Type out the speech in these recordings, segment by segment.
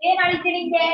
ಏನ್ ಅಳಿತೀರಿ ಹಿಂಗೆ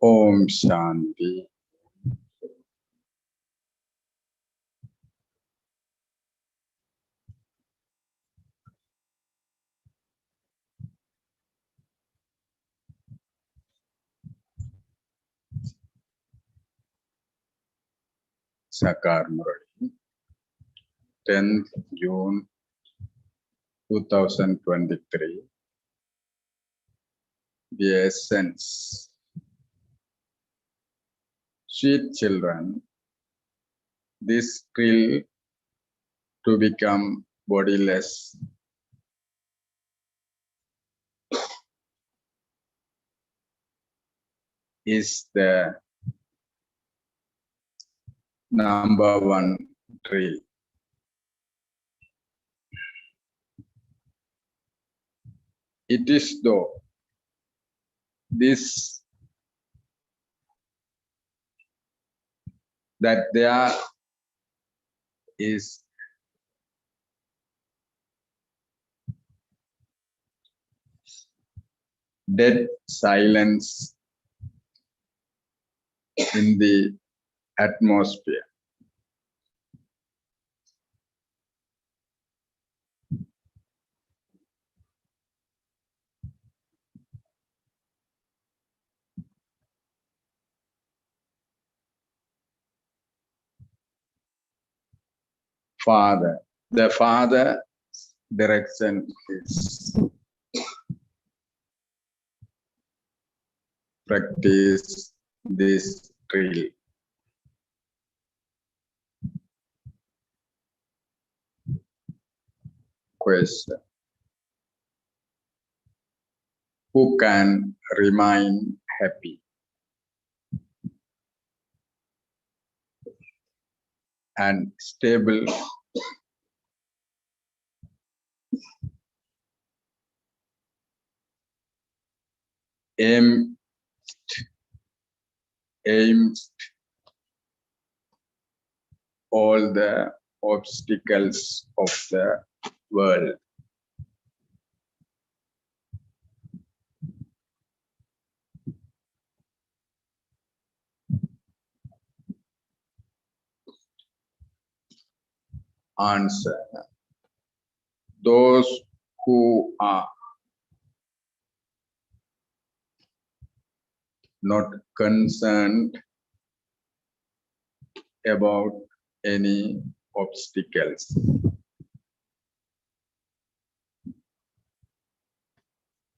Om Shanti. Sakar Murli, 10th June 2023. The essence. Sweet children, this skill to become bodiless is the number one drill. It is though this that there is dead silence in the atmosphere. The Father direction is practice this drill. Question: who can remain happy and stable aims all the obstacles of the world? Answer: those who are not concerned about any obstacles.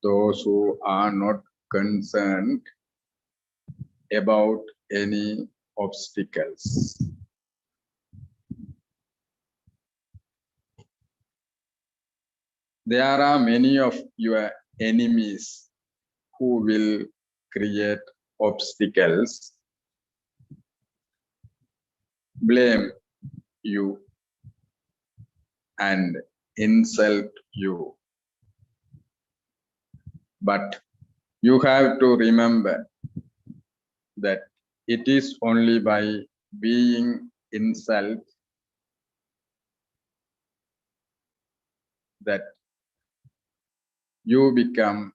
Those who are not concerned about any obstacles. There are many of your enemies who will create obstacles, blame you, and insult you. But you have to remember that it is only by being insulted that you become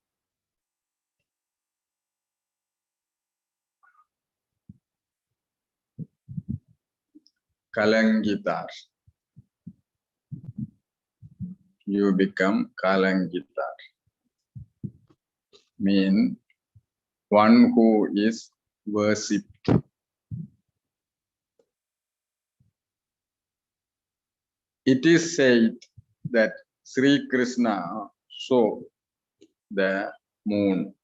Kalangitar. You become Kalangitar. Mean one who is worshipped. It is said that Sri Krishna saw the moon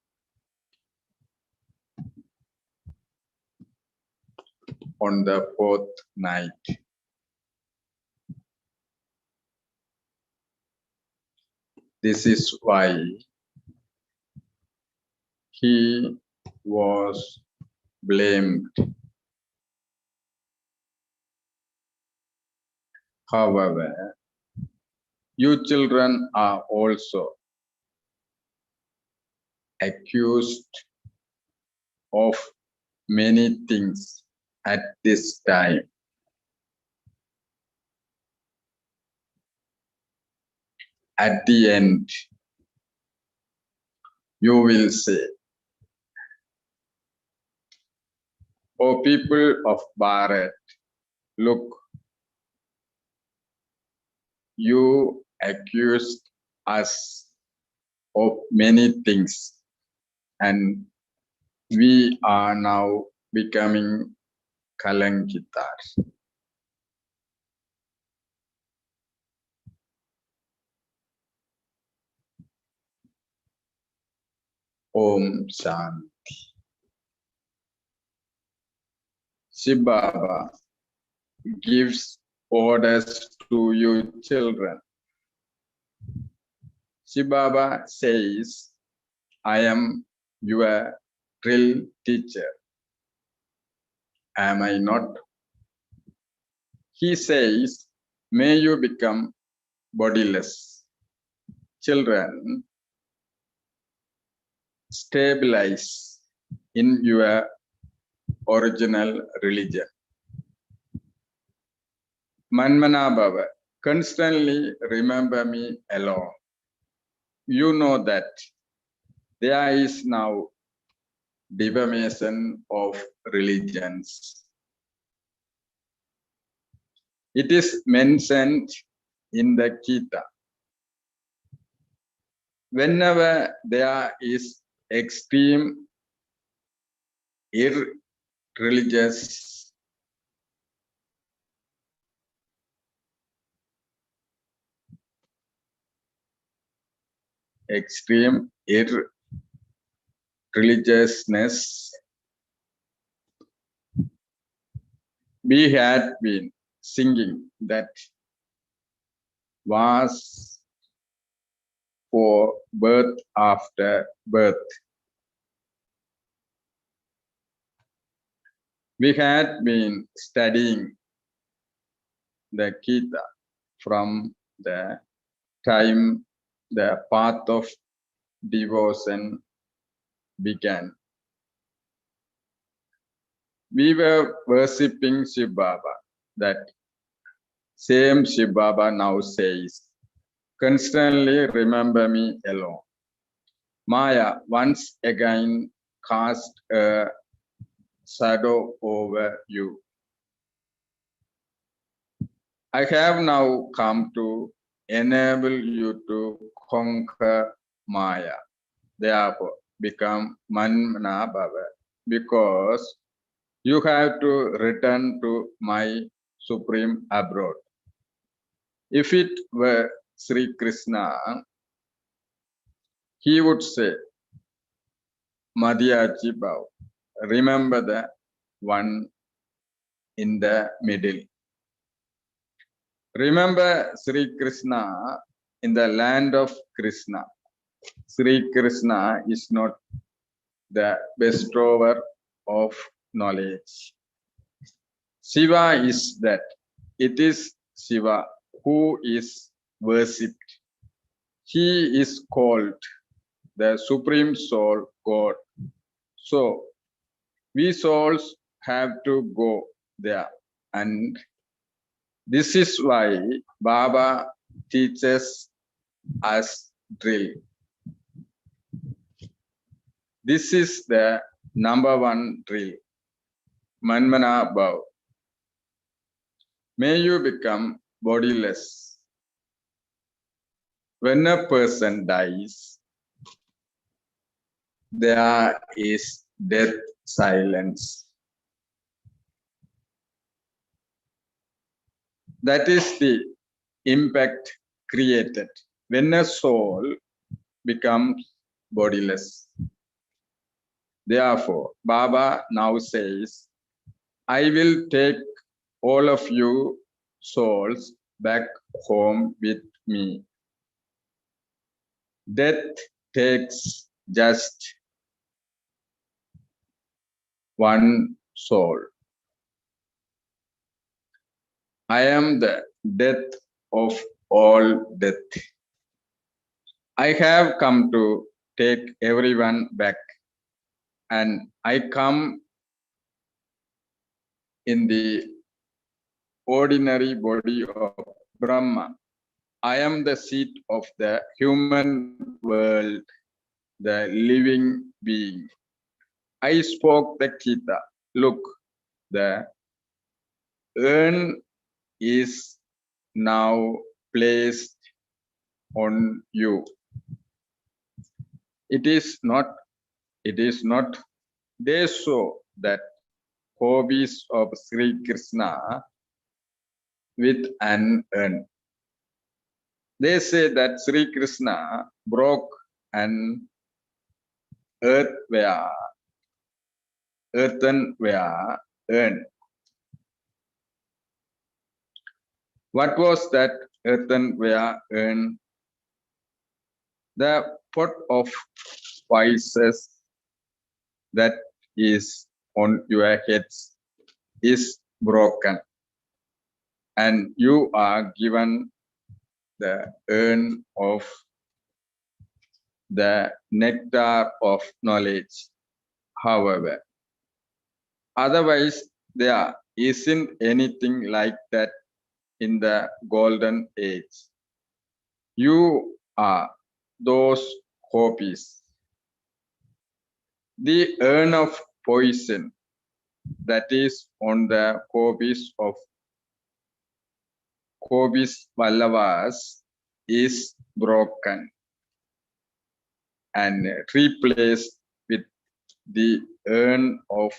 on the fourth night. This is why he was blamed. However, you children are also accused of many things at this time. At the end, you will say, "O people of Bharat, look, you accused us of many things, and we are now becoming Kalankitars." Om Shanti. Shiv Baba gives orders to you children. Shiv Baba says, "I am your drill teacher. Am I not?" He says, "May you become bodiless." Children, stabilize in your original religion. Manmana Baba, constantly remember me alone. You know that there is now defamation of religions. It is mentioned in the Gita. Whenever there is extreme irreligious irreligiousness, we had been singing that was for birth after birth. We had been studying the Gita from the time the path of devotion began. We were worshipping Shiv Baba. That same Shiv Baba now says, "Constantly remember me alone." Maya once again cast a shadow over you. I have now come to enable you to conquer Maya. Therefore, become Manmana Baba, because you have to return to my supreme abode. If it were Sri Krishna, he would say, "Madhyaji Bhav, remember the one in the middle. Remember Sri Krishna in the land of Krishna. Sri Krishna is not the bestower of knowledge. Shiva is that. It is Shiva who is worshipped. He is called the Supreme Soul God. So we souls have to go there. And this is why Baba teaches us drill. This is the number one drill. Manmana Bhav. May you become bodiless. When a person dies, there is death silence. That is the impact created when a soul becomes bodiless. Therefore, Baba now says, I will take all of you souls back home with me. Death takes just one soul. I am the death of all death. I have come to take everyone back, and I come in the ordinary body of Brahma. I am the seat of the human world, the living being. I spoke the Gita. Look, the urn is now placed on you. It is not. They show that hobbies of Sri Krishna with an urn. They say that Sri Krishna broke an earthenware urn. What was that earthenware urn? The pot of spices that is on your heads is broken, and you are given the urn of the nectar of knowledge. However, otherwise there isn't anything like that in the golden age. You are those copies. The urn of poison that is on the copies of Kobis Vallavas is broken and replaced with the urn of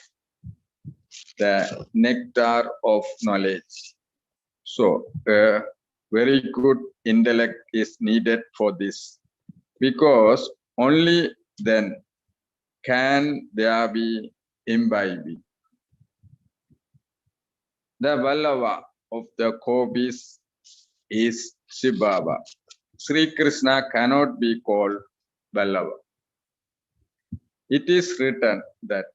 the nectar of knowledge. So a very good intellect is needed for this, because only then can there be imbibing. The Vallava of the Kobis is Shibaba. Sri Krishna cannot be called Vallava. It is written that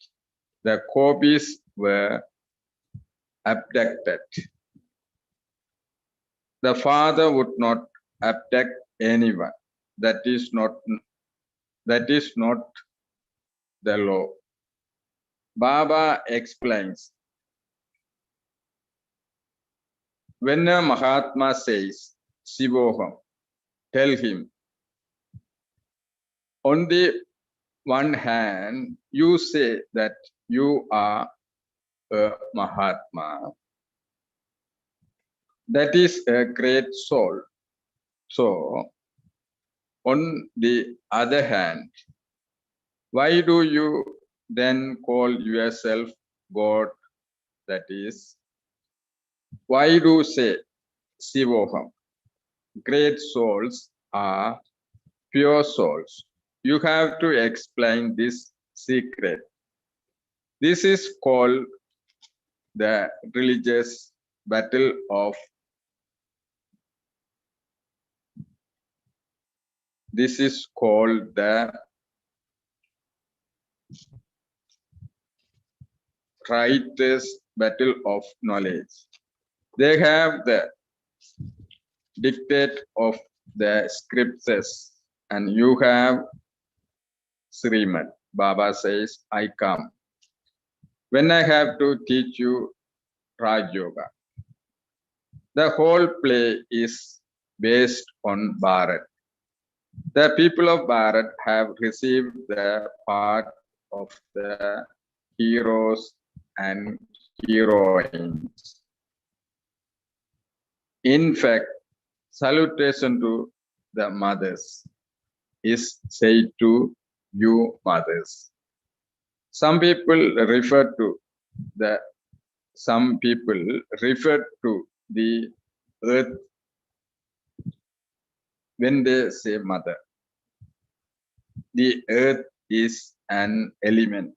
the Kobis were abducted. The father would not abduct anyone. That is not the law. Baba explains, when a Mahatma says Shivoham, tell him, on the one hand, you say that you are a Mahatma. That is a great soul. So, on the other hand, why do you then call yourself God? That is, why do you say Shivoham? Great souls are pure souls. You have to explain this secret. This is called the religious battle of this is called the writer's battle of knowledge. They have the dictate of the scriptures, and you have Srimad. Baba says, I come. When I have to teach you Raj Yoga. The whole play is based on Bharat. The people of Bharat have received the part of the heroes and heroines. In fact, salutation to the mothers is said to you mothers. Some people refer to the earth when they say mother. The earth is an element.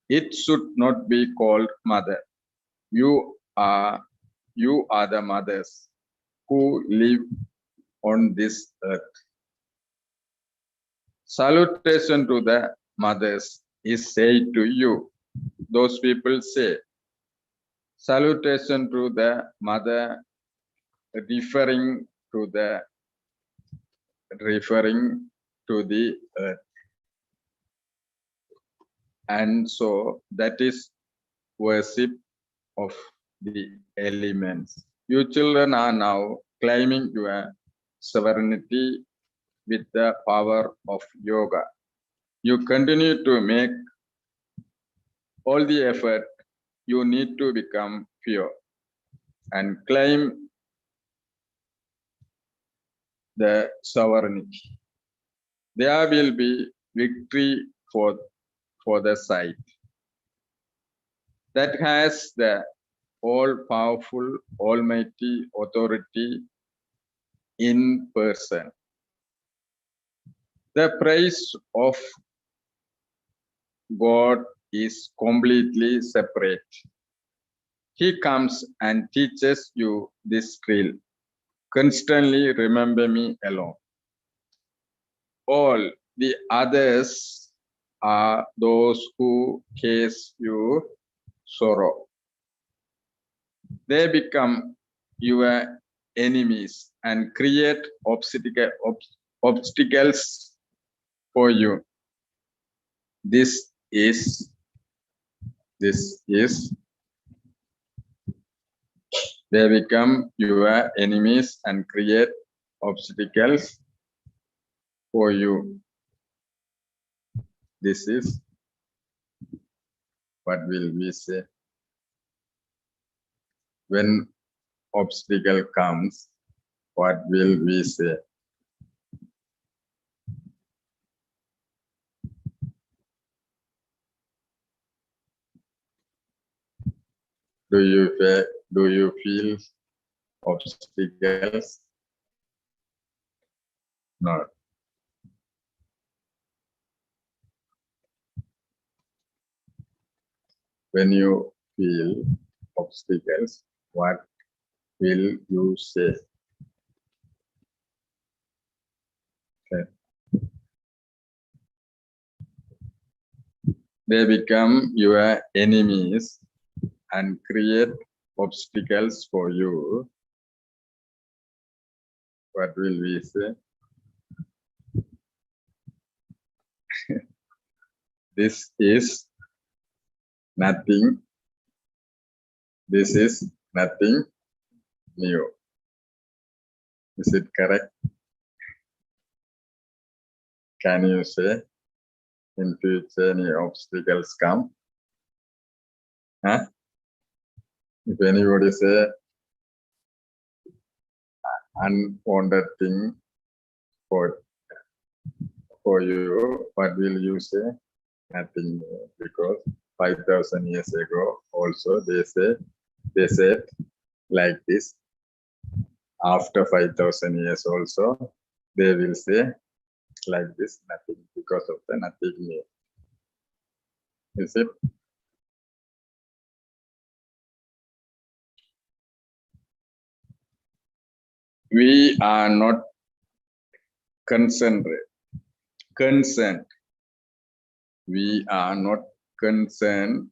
It should not be called mother. You are the mothers who live on this earth. Salutation to the mothers is said to you. Those people say salutation to the mother referring to the earth. And so that is worship of the elements. You children are now claiming your sovereignty with the power of yoga. You continue to make all the effort. You need to become pure and claim the sovereignty. There will be victory for the side that has the all-powerful, almighty authority in person. The praise of God is completely separate. He comes and teaches you this drill. Constantly remember me alone. All the others are those who cause you sorrow. They become your enemies and create obstacles for you. This is they become your enemies and create obstacles for you. This is what will we say when obstacle comes. What will we say? Do you feel obstacles? No. When you feel obstacles, what will you say? Okay. They become your enemies and create obstacles for you. What will we say? This is nothing. This is nothing new. Is it correct? Can you say in future any obstacles come? Huh? If anybody say unwanted thing for you, what will you say? Nothing new, because 5,000 years ago also they said like this. After 5,000 years also they will say like this, nothing, because of the nothing new. Is it? we are not concerned. We are not concerned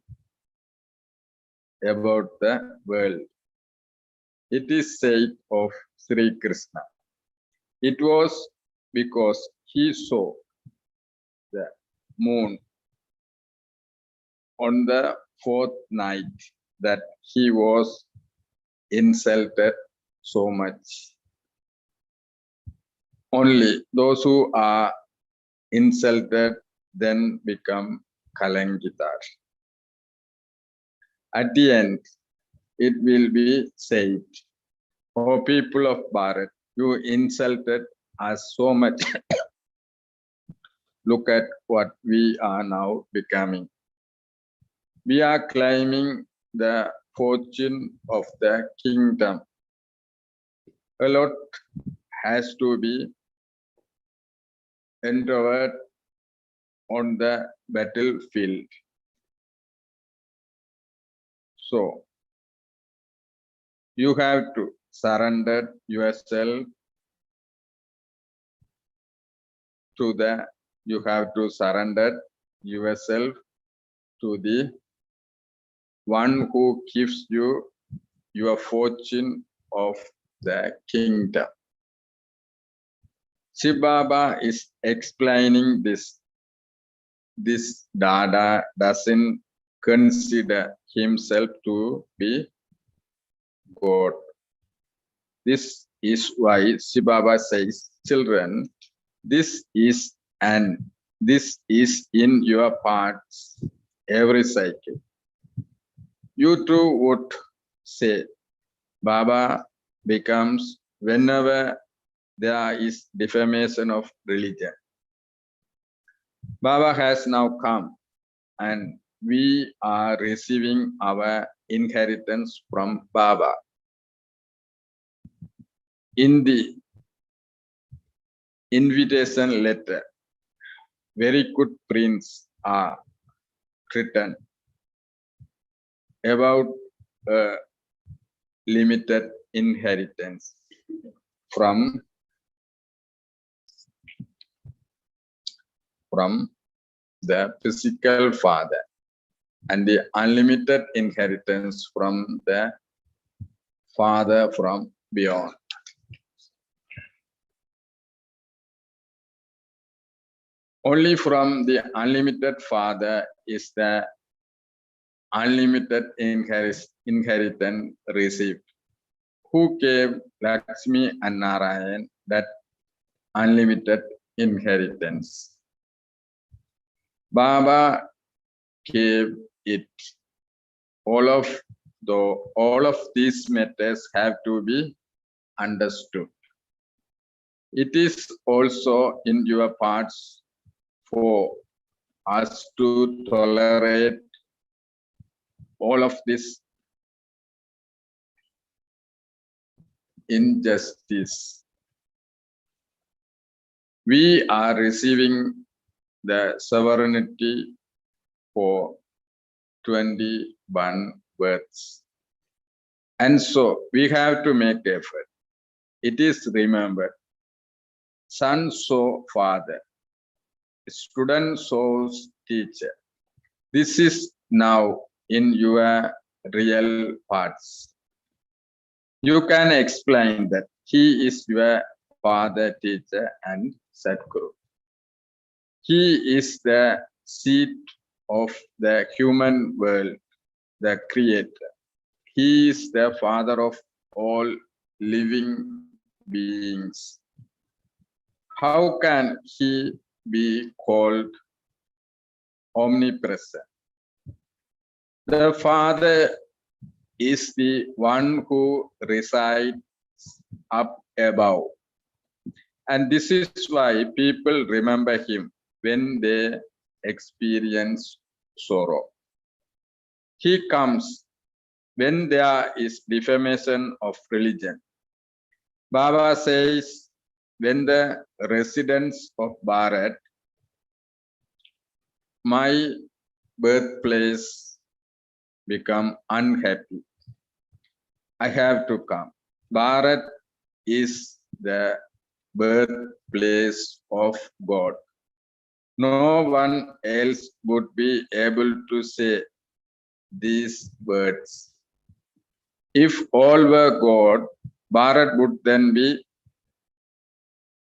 about the world. It is said of Sri Krishna. It was because he saw the moon on the fourth night that he was insulted so much. Only those who are insulted then become Kalangitar. At the end, it will be said, "O people of Bharat, you insulted us so much. Look at what we are now becoming. We are claiming the fortune of the kingdom. A lot has to be endured on the battlefield. So, you have to surrender yourself to the, you have to surrender yourself to the one who gives you your fortune of the kingdom." Shiv Baba is explaining this. This Dada doesn't consider himself to be God. This is why Shiv Baba says, "Children, this is in your parts every cycle." You too would say, Baba becomes whenever there is defamation of religion. Baba has now come and we are receiving our inheritance from Baba. In the invitation letter, very good prints are written about a limited inheritance from the physical father and the unlimited inheritance from the father from beyond. Only from the unlimited father is the unlimited inheritance received. Who gave Lakshmi and Narayan that unlimited inheritance? Baba gave it. All of these matters have to be understood. It is also in your parts for us to tolerate all of this injustice. We are receiving the sovereignty for 21 words. And so we have to make effort. It is remembered. Son saw father. Student shows teacher. This is now in your real parts. You can explain that he is your father, teacher, and Sadguru. He is the seed of the human world, the creator. He is the father of all living beings. How can he be called omnipresent? The Father is the one who resides up above. And this is why people remember him when they experience sorrow. He comes when there is defamation of religion. Baba says, when the residents of Bharat, my birthplace, become unhappy, I have to come. Bharat is the birthplace of God. No one else would be able to say these words. If all were God, Bharat would then be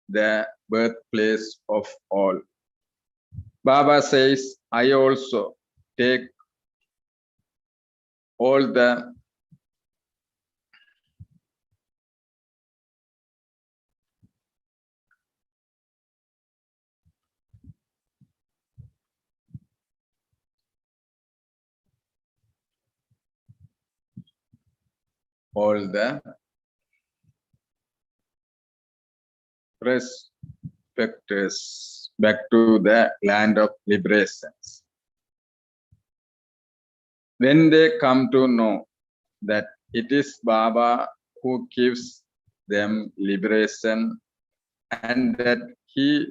the birthplace of all. Baba says, I also take all the prospectors back to the land of liberations. When they come to know that it is Baba who gives them liberation and that he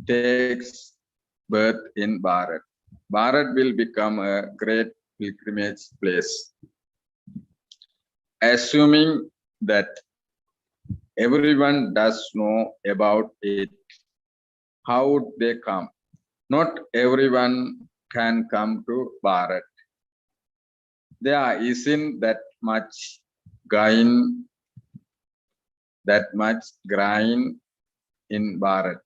takes birth in Bharat, Bharat will become a great pilgrimage place. Assuming that everyone does know about it, how would they come? Not everyone can come to Bharat. There isn't that much grain in Bharat.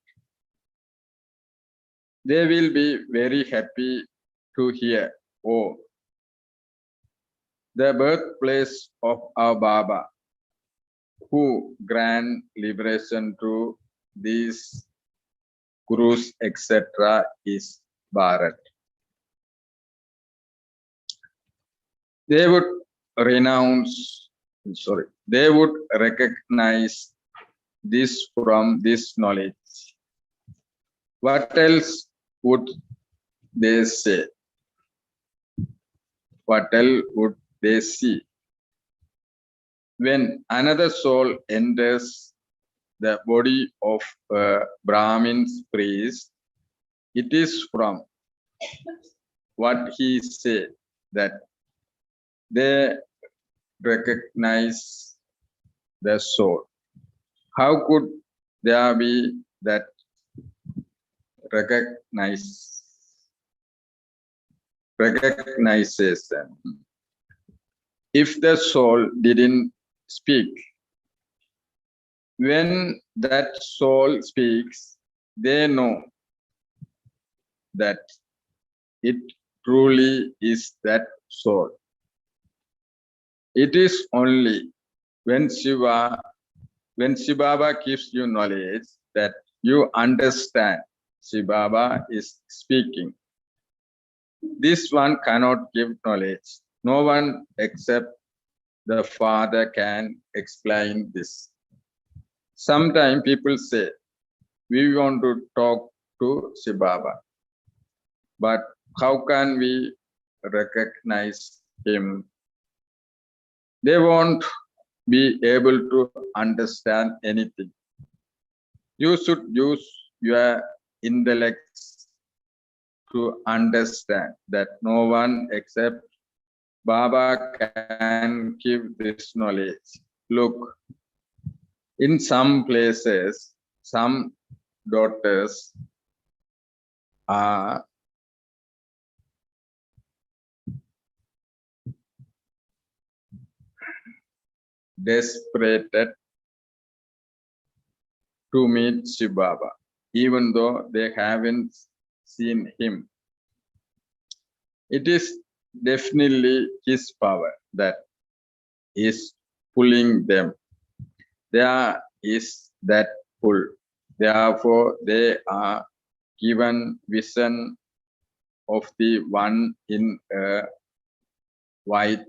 They will be very happy to hear, oh, the birthplace of our Baba, who grant liberation to these gurus, etc., is Bharat. They would they would recognize this from this knowledge. What else would they say? What else would they see? When another soul enters the body of a Brahmin's priest, it is from what he said that they recognize the soul. How could there be that recognition if the soul didn't speak? When that soul speaks, they know that it truly is that soul. It is only when Shibaba gives you knowledge that you understand Shibaba is speaking. This one cannot give knowledge. No one except the Father can explain this. Sometimes people say, we want to talk to Shibaba, but how can we recognize him? They won't be able to understand anything. You should use your intellect to understand that no one except Baba can give this knowledge. Look, in some places, some daughters are desperate to meet Shibaba, even though they haven't seen him. It is definitely his power that is pulling them. There is that pull. Therefore, they are given vision of the one in a white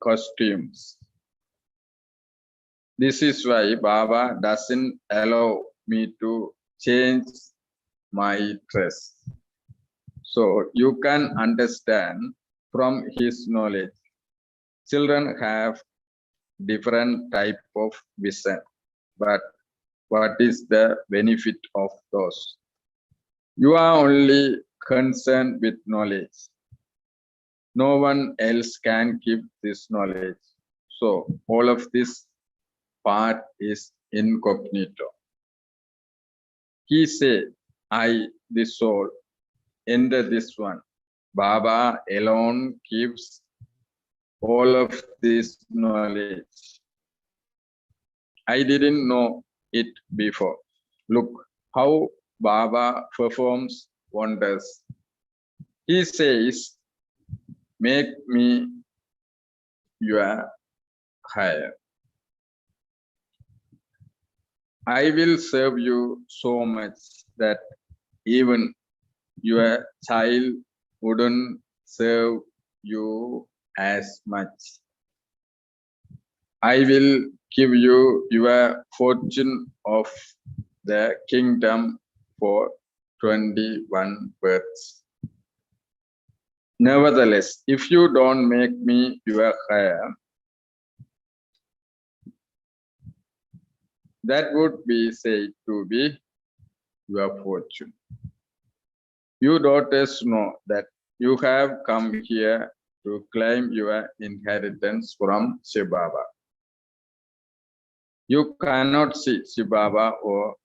costumes. This is why Baba doesn't allow me to change my dress. So you can understand from his knowledge. Children have different type of vision, but what is the benefit of those? You are only concerned with knowledge. No one else can give this knowledge. So all of this part is incognito. He said, I, the soul, enter this one. Baba alone gives all of this knowledge. I didn't know it before. Look how Baba performs wonders. He says, make me your hire. I will serve you so much that even your child wouldn't serve you as much. I will give you your fortune of the kingdom for 21 births. Nevertheless, if you don't make me your heir, that would be said to be your fortune. You daughters know that you have come here to claim your inheritance from Shiv Baba. You cannot see Shiv Baba or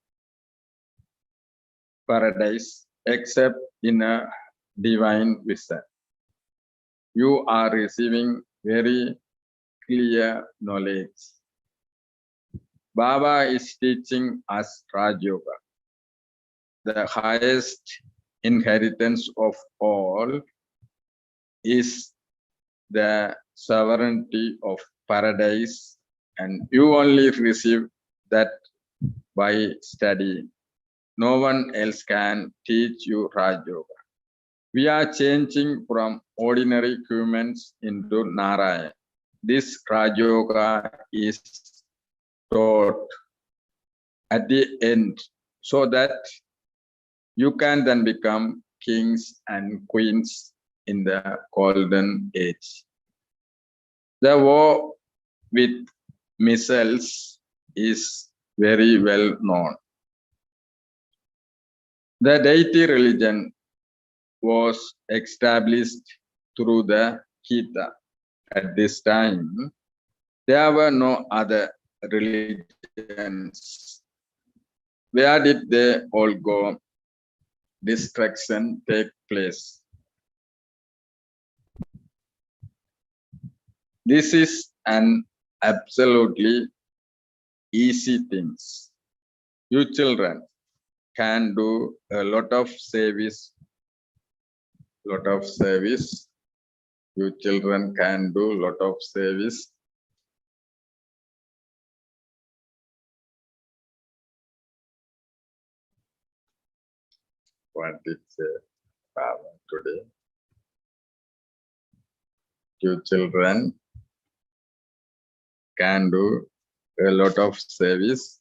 paradise except in a divine vision. You are receiving very clear knowledge. Baba is teaching us Raj Yoga. The highest inheritance of all is the sovereignty of paradise, and you only receive that by studying. No one else can teach you Raj Yoga. We are changing from ordinary humans into Narayan. This Raj Yoga is taught at the end so that you can then become kings and queens in the golden age. The war with missiles is very well known. The deity religion was established through the Gita. At this time, there were no other religions. Where did they all go? Destruction take place. This is an absolutely easy thing. You children can do a lot of service. You children can do a lot of service. What did say Baba today? You children can do a lot of service.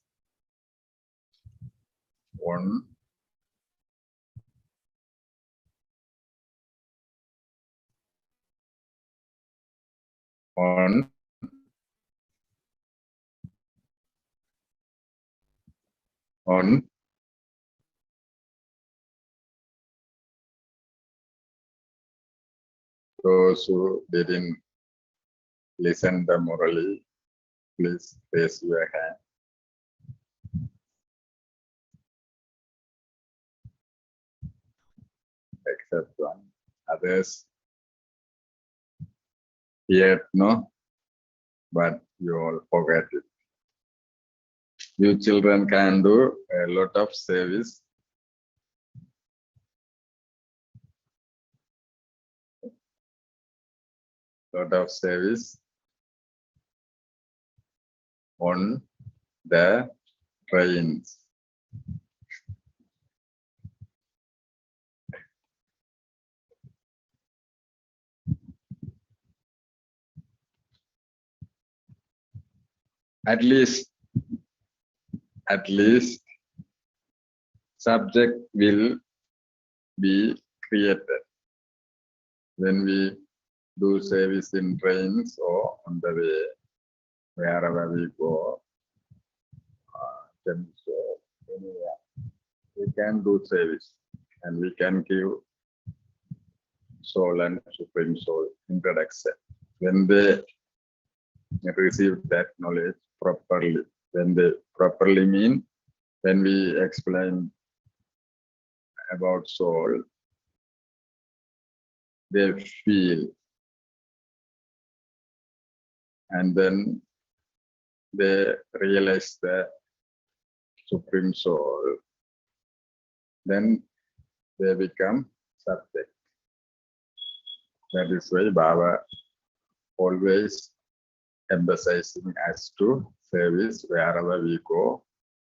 On those who didn't listen to Murli, please raise your hand. Except one. Others yet no, but you all forget it. You children can do a lot of service. Lot of service on the trains. At least subject will be created when we do service in trains or on the way, wherever we go, anywhere. We can do service and we can give soul and supreme soul introduction. When they receive that knowledge, properly. When they properly mean, when we explain about soul, they feel, and then they realize the Supreme Soul. Then they become subject. That is why Baba always emphasizing us to service wherever we go.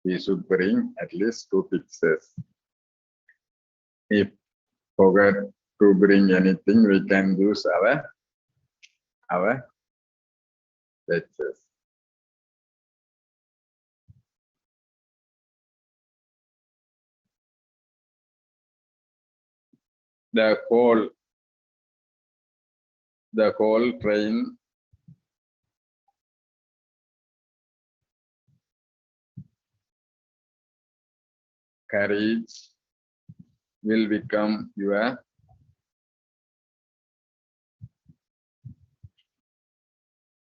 We should bring at least 2 pictures. If forget to bring anything, we can use our pictures. The whole train carriage will become your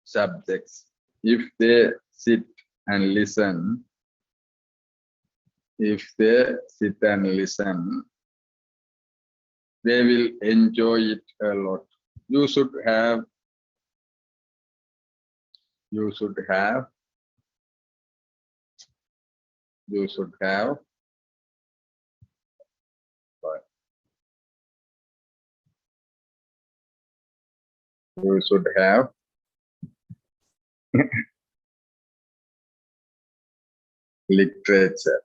subjects. If they sit and listen, they will enjoy it a lot. You should have literature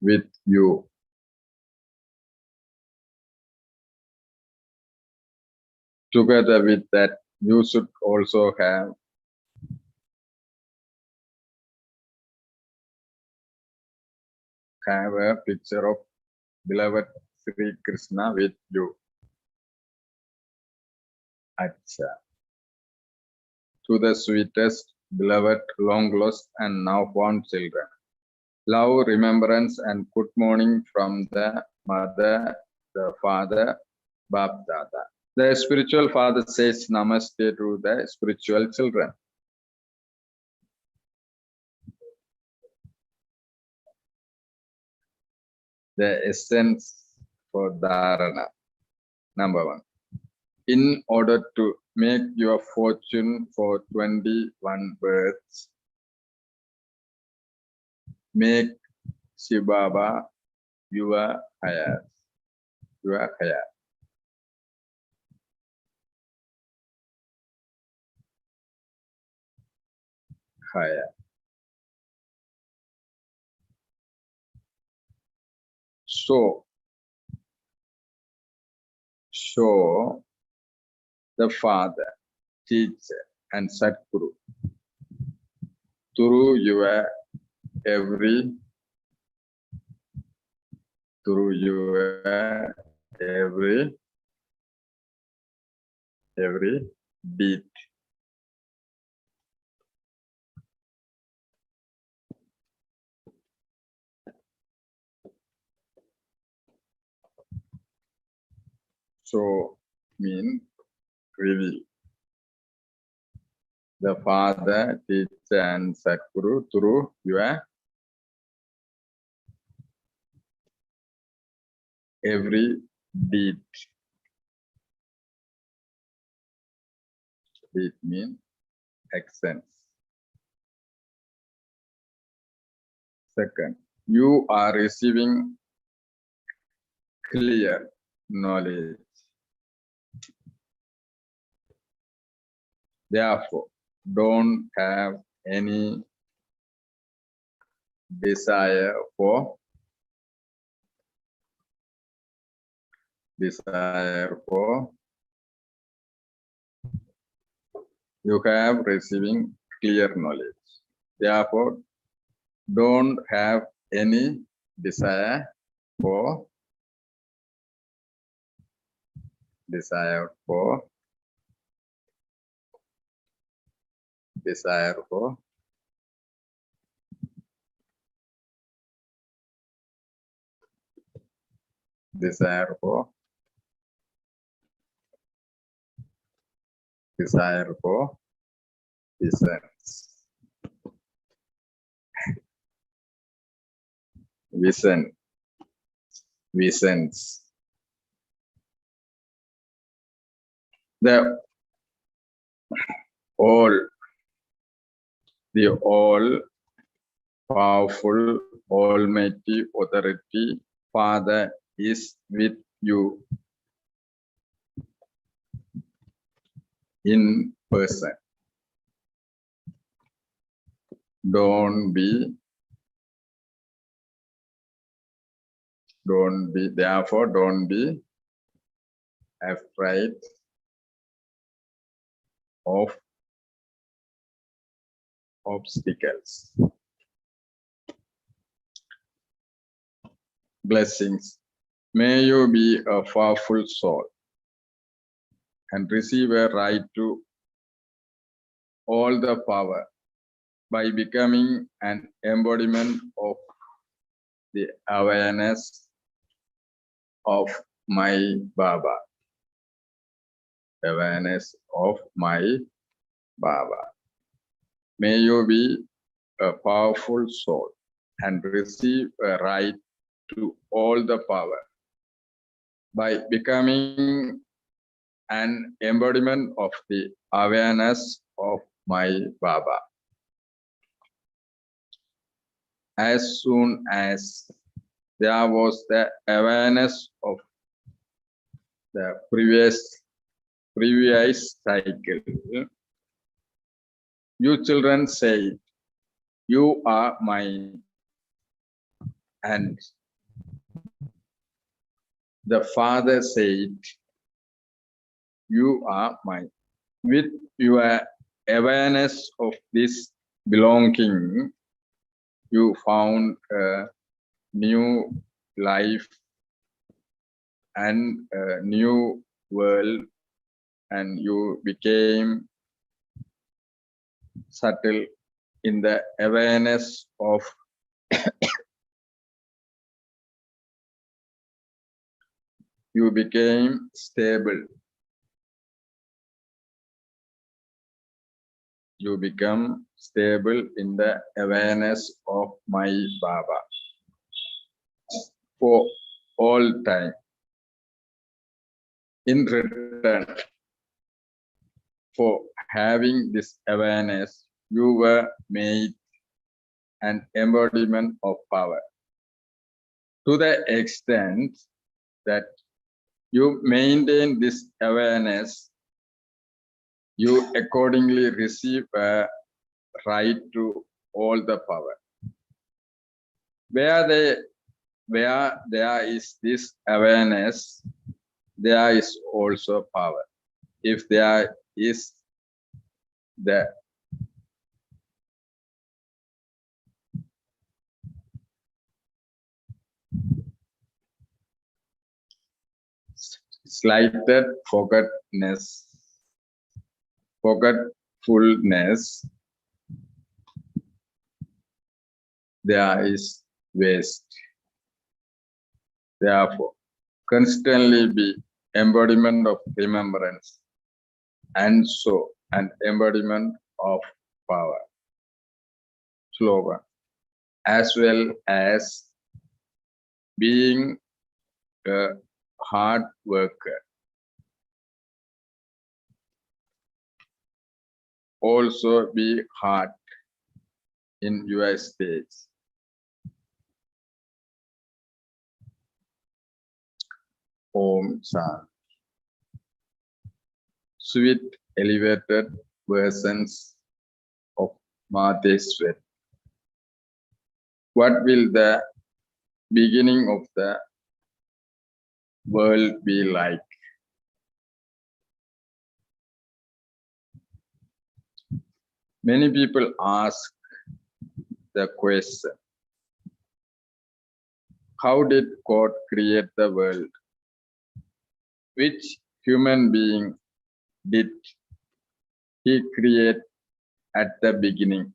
with you. Together with that, you should also have a picture of beloved Sri Krishna with you. Acha. To the sweetest, beloved, long lost and now found children. Love, remembrance and good morning from the mother, the father, Bap Dada. The spiritual father says namaste to the spiritual children. The essence for dharana. Number 1. In order to make your fortune for 21 births, make Shiv Baba your hayat. So the father, teacher and Sadguru through your every beat. So mean reveal. The father, teacher and Sadguru through your every beat. Beat means accents. Second, you are receiving clear knowledge. Therefore, don't have any desire for you have receiving clear knowledge. Therefore, don't have any desire for Visions. Vision. Visions. The all powerful, almighty authority, Father is with you in person. Don't be, therefore, don't be afraid of obstacles. Blessings. May you be a powerful soul and receive a right to all the power by becoming an embodiment of the awareness of my Baba. Awareness of my Baba. May you be a powerful soul and receive a right to all the power by becoming an embodiment of the awareness of my Baba. As soon as there was the awareness of the previous cycle, you children say, you are mine, and the Father said, you are mine. With your awareness of this belonging, you found a new life and a new world, and you became subtle in the awareness of you became stable. You become stable in the awareness of my Baba for all time. In return for having this awareness, you were made an embodiment of power. To the extent that you maintain this awareness, you accordingly receive a right to all the power. Where there is this awareness, there is also power. If there is the slighted forgetfulness, there is waste. Therefore, constantly be embodiment of remembrance, and so an embodiment of power. Slogan. As well as being a hard worker. Also be hard in your stage. Om Shanti. Sweet elevated versions of Madheswar. What will the beginning of the world be like? Many people ask the question, how did God create the world? Which human being did he create at the beginning?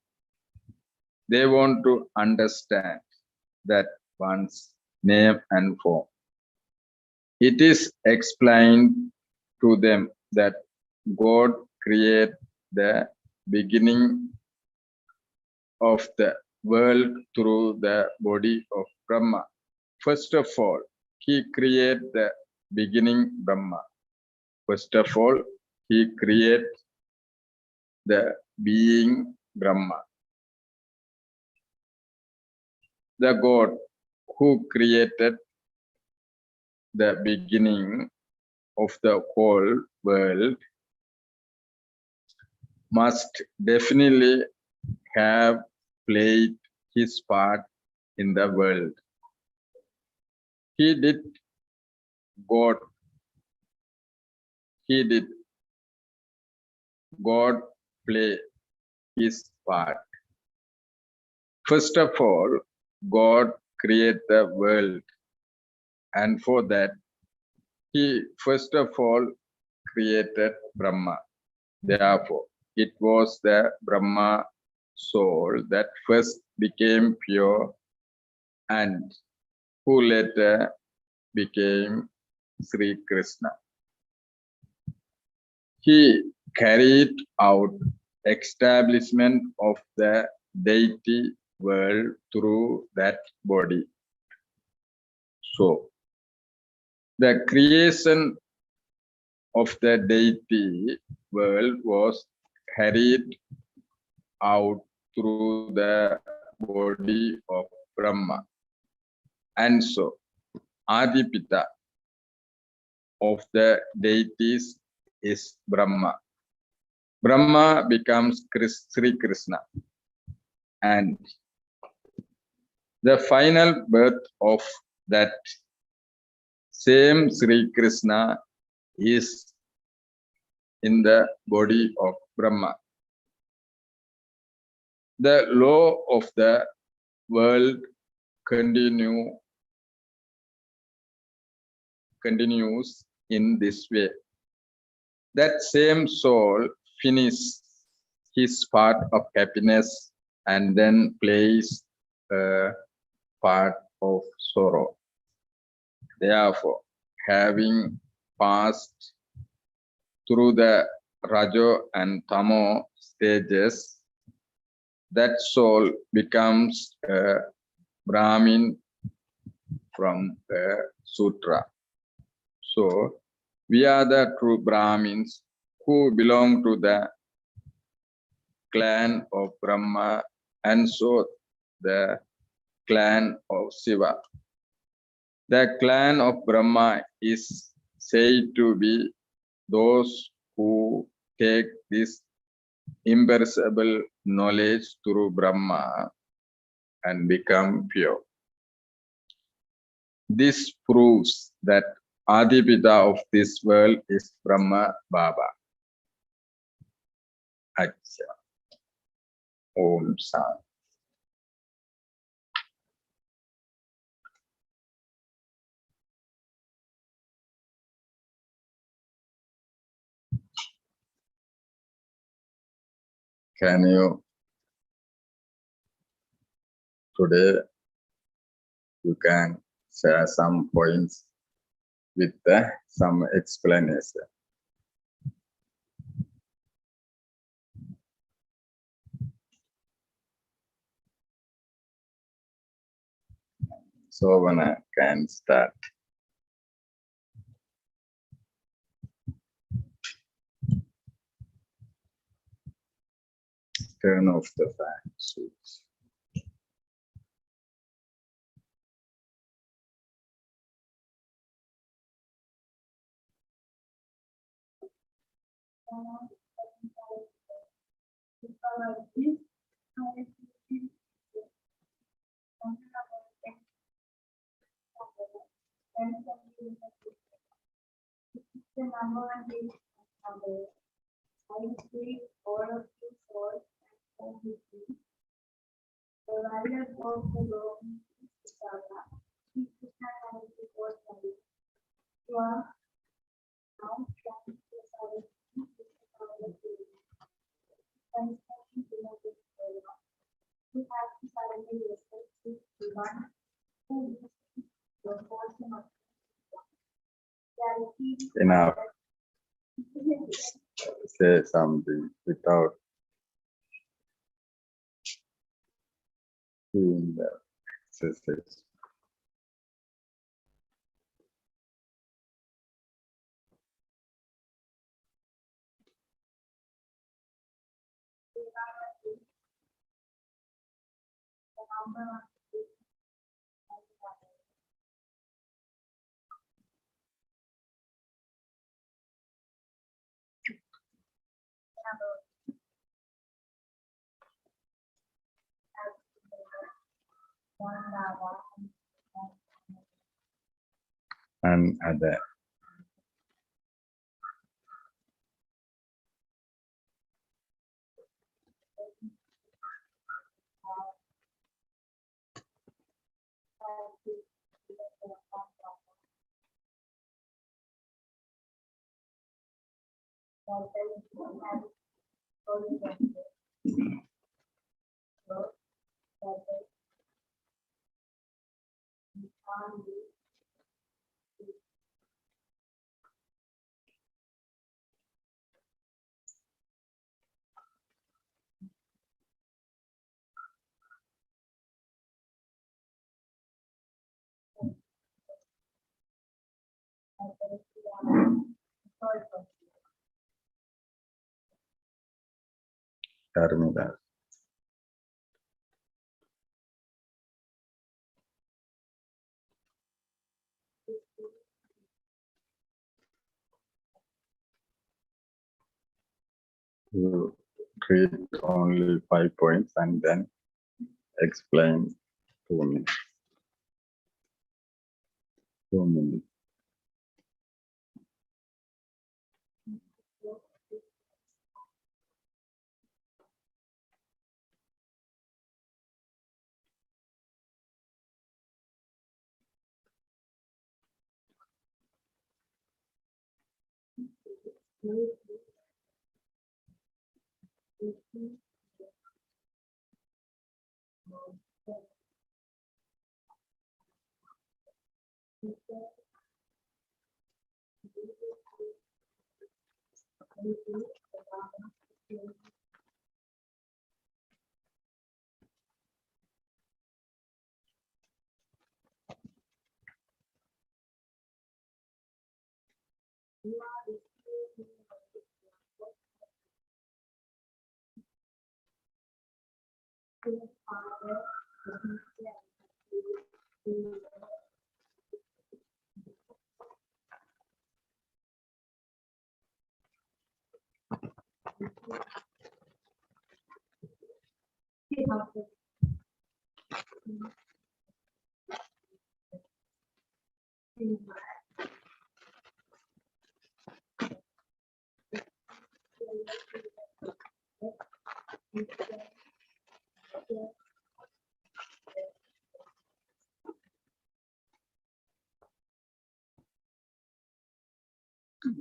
They want to understand that one's name and form. It is explained to them that God created the beginning of the world through the body of Brahma. First of all, he created the beginning Brahma. First of all, he created the being Brahma. The God who created the beginning of the whole world must definitely have played his part in the world. He did God play his part. First of all, God created the world, and for that, he first of all created Brahma. Therefore, it was the Brahma soul that first became pure and who later became Sri Krishna. He carried out establishment of the deity world through that body. So, the creation of the deity world was carried out through the body of Brahma. And so, Adipita of the deities is Brahma. Brahma becomes Sri Krishna. And the final birth of that same Sri Krishna is in the body of Brahma. The law of the world continues in this way. That same soul finishes his part of happiness and then plays a part of sorrow. Therefore, having passed through the Rajo and Tamo stages, that soul becomes a Brahmin from the sutra. So, we are the true Brahmins who belong to the clan of Brahma and so the clan of Shiva. The clan of Brahma is said to be those who take this imperishable knowledge through Brahma and become pure. This proves that Adipita of this world is Brahma Baba. Acha. Om Shanti. Can you today you can share some points with some explanation. So when I can start. Turn off the fan switch. The number one is number. I see all of you souls and all with me. The value of the Lord is Sala. He is not only before you. You are now trying to solve the constantly below this program. You have to suddenly respect the one who is your portion of reality. Enough. Say something without in the exercise. And other. Terminal. You treat only 5 points and then explain 2 minutes. 2 minutes.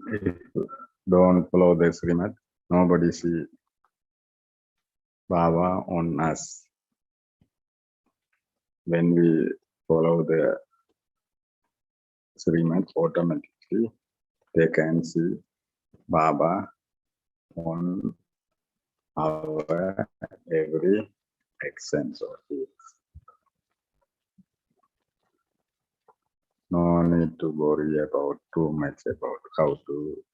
If you don't follow the Srimad, nobody see Baba on us. When we follow the Srimad, automatically they can see Baba on our every actions of it. No need to worry about too much about how to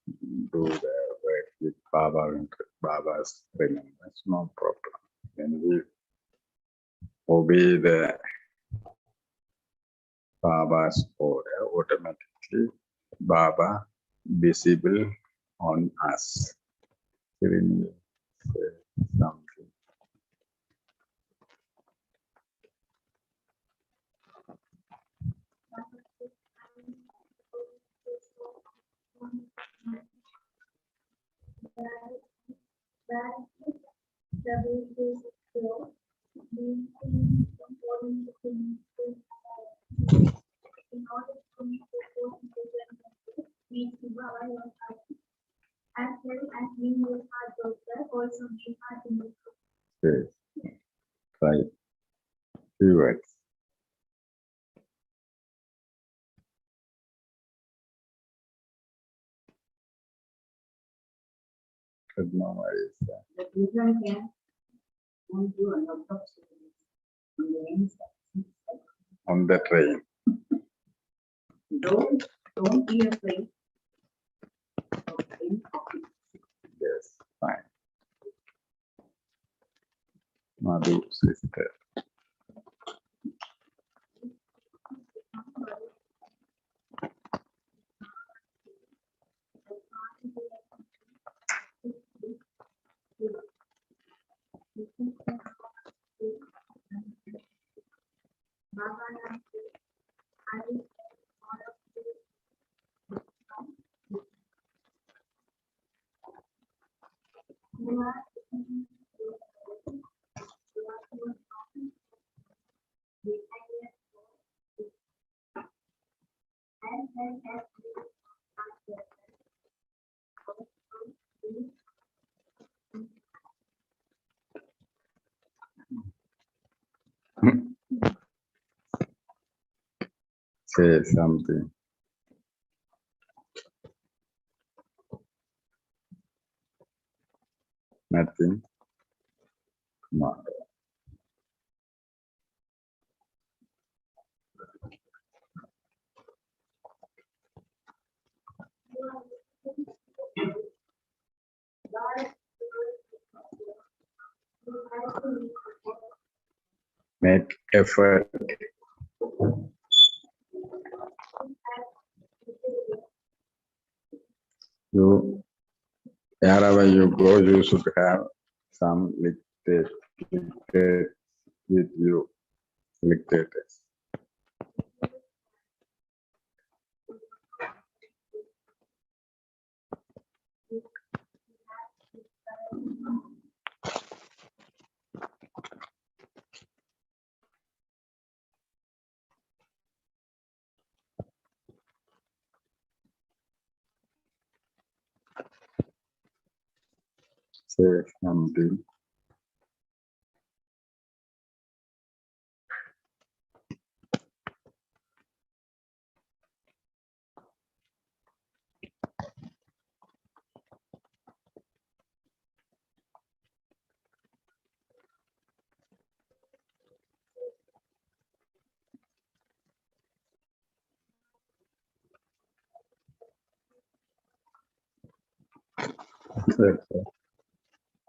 do the work with Baba and Baba's remembrance. No problem. When we obey the Baba's order, automatically Baba visible on us. Can you say something? In order to make the course meet as well as being with our daughter, also be our in Yes. Right. Few words. Good memories. The children can do a lot of On the train. Don't be afraid. Yes, fine. Madhu, sister. Say something. Nothing. Come on. Make effort. You, wherever you go, you should have some dictators with you. Dictators. Say something.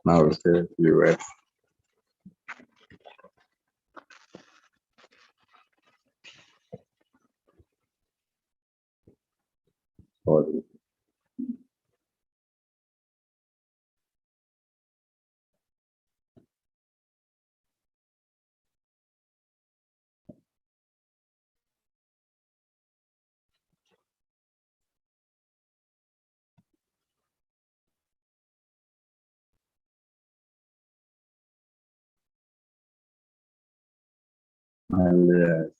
Now say US. Sorry. Yes.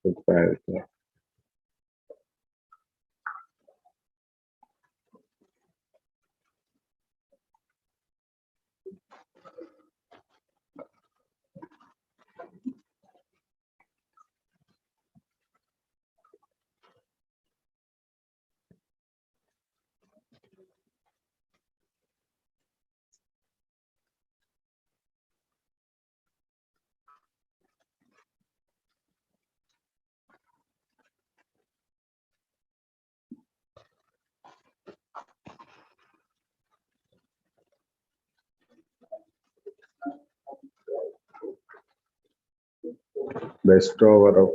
Goodbye. bestower of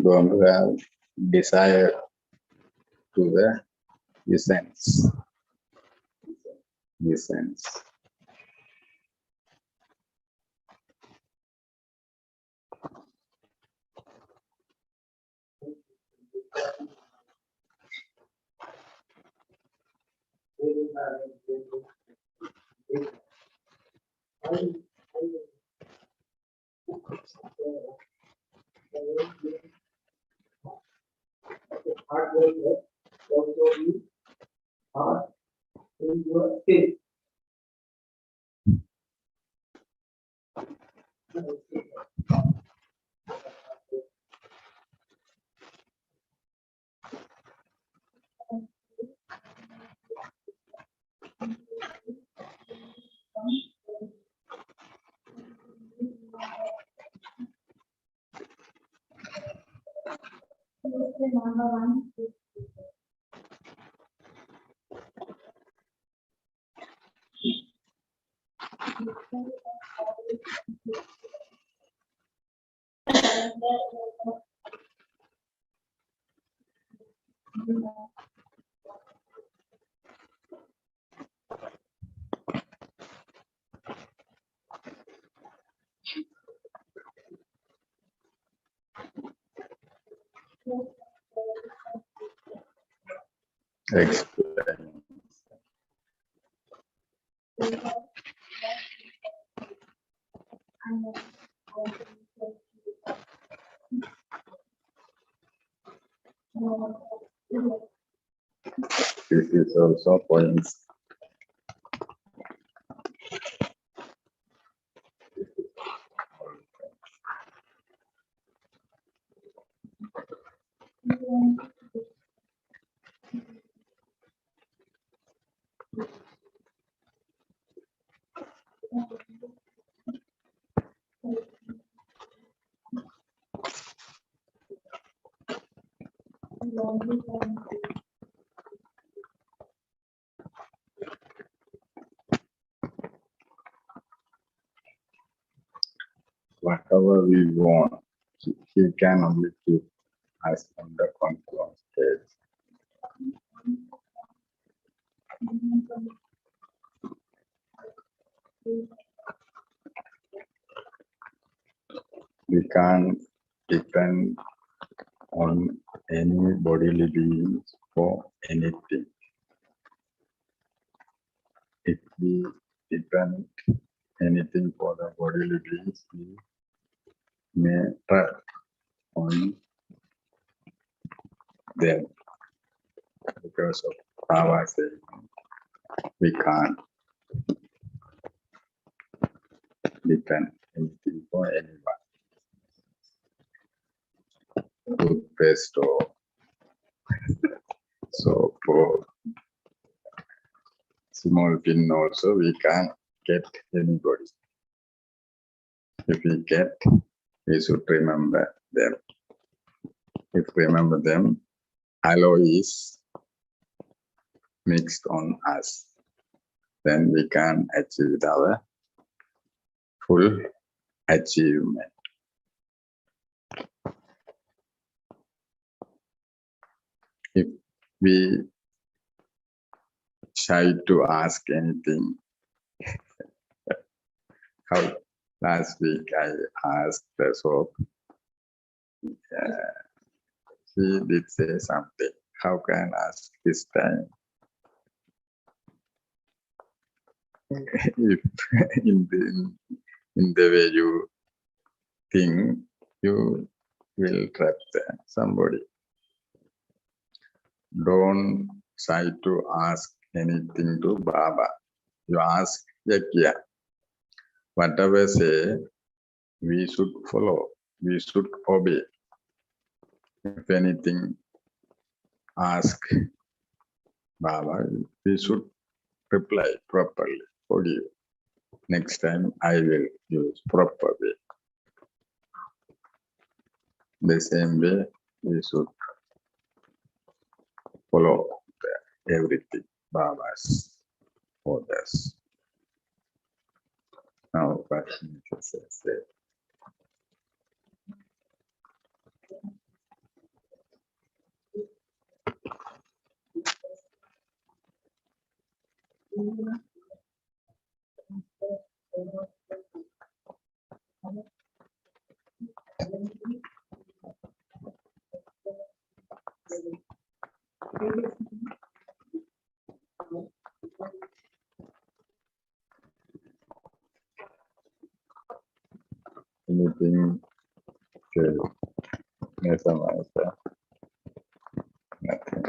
don't have desire to the essence. Essence. Number one. Explain. This is also points. Whatever we want, he can only keep us on the control stage. We can't depend on any bodily beings for anything. If we depend anything for the bodily beings, we may trap on them because of our saying we can't depend anything for anyone. Toothpaste or soap or small pin also we can't get anybody. If we get, we should remember them. If remember them, aloe is mixed on us, then we can achieve our full achievement. If we shy to ask anything, how last week I asked the soap, he did say something. How can I ask this time? If in the way you think, you will trap somebody. Don't try to ask anything to Baba. You ask Yakya. Whatever say, we should follow. We should obey. If anything, ask Baba, we should reply properly. Forgive. Next time I will use proper way. The same way we should follow everything Baba's orders. Now, what say? Anything to Nothing.